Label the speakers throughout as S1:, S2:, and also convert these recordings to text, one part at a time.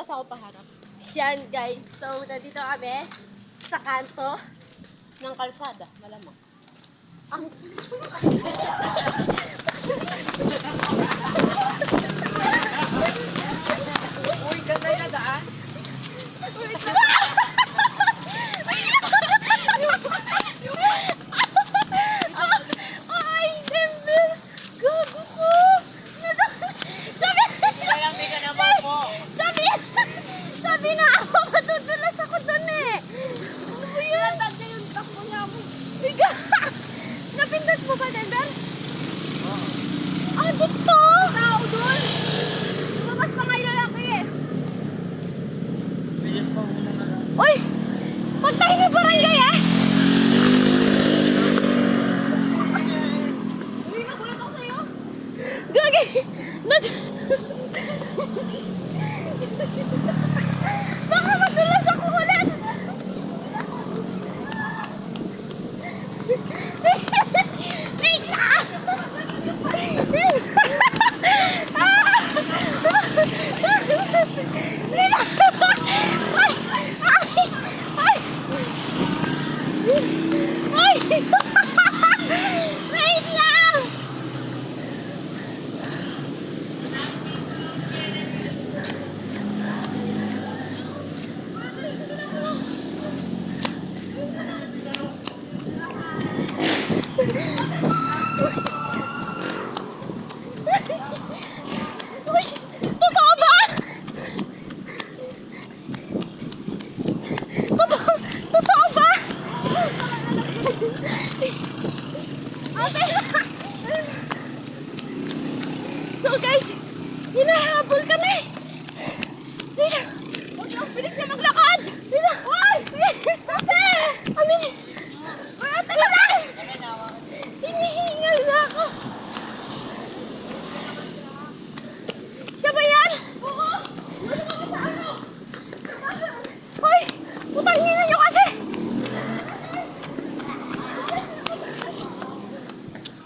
S1: tapos ako paharap.
S2: Yan guys, so nandito kami sa kanto ng kalsada, malamang. Ang
S3: Uy, ganda yung daan.
S2: ay, siyempre, gago ko.
S3: Lalami ka naman po.
S2: Sabi na ako, matutulas ako dun eh. Ano ba yun?
S1: Tanda yung takbo niya ako.
S2: Biga! Napindot mo ba, Denver? Ah, dito!
S1: Tao doon. Lumabas pa nga yung lalaki eh.
S3: Bilis pa muna na lang.
S2: Uy! Pagtahin ng barangay ah!
S1: Uy, nagulat ako sa'yo.
S2: Gagi! Baka madulas ako ulit! Wait lang! Wait lang! Uy, totoo ba? Totoo ba? Okay. So guys, hinahabol kami.
S1: Huwag lang, bilis niya maglakad.
S2: Uy! Amin! Wala talaga! Hinihingal na ako. Siya ba yan?
S1: Oo. Ano ba sa ano?
S2: Hoy! Putangin na nyo kasi!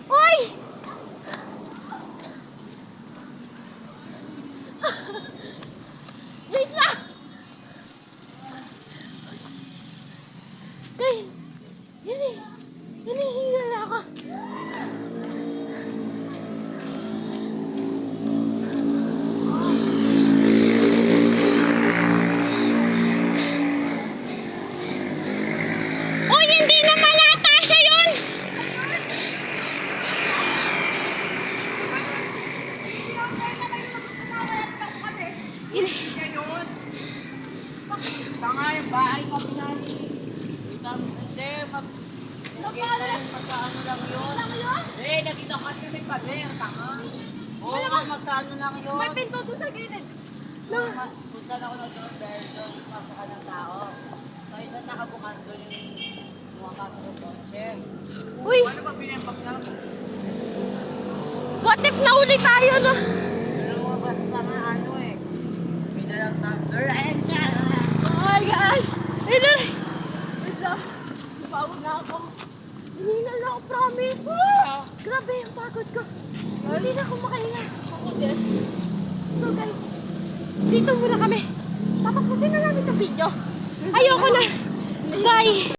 S2: Hoy! Wait lang! Guys! Hinihingal na ako. Uy, hindi naman ata siya yun!
S3: Tanga yung bahay ka pinali. Hindi, magkaano lang yun. Eh, nakita ka kami pa rin, tanga. Oo, magkaano lang yun.
S1: May pinto doon sa gilid.
S3: Punta na ako na doon dahil doon mapaka ng tao. So, ito nakabukas doon yung mga kaso ng kotse.
S2: Uy,
S3: Ano ba pinempag na?
S2: what if nahuli tayo no?
S3: Lumabas pa nga ano eh. May dalang thunder. Ayan siya!
S2: Oh my God! Ayun!
S1: Wait lang. Napawag na ako.
S2: Hinihingal na ako, promise! Grabe yung pagod ko. Hindi na ako makahinga.
S1: Ako din.
S2: So guys, dito muna kami. Tatapusin na namin yung video. Ayoko na. Bye!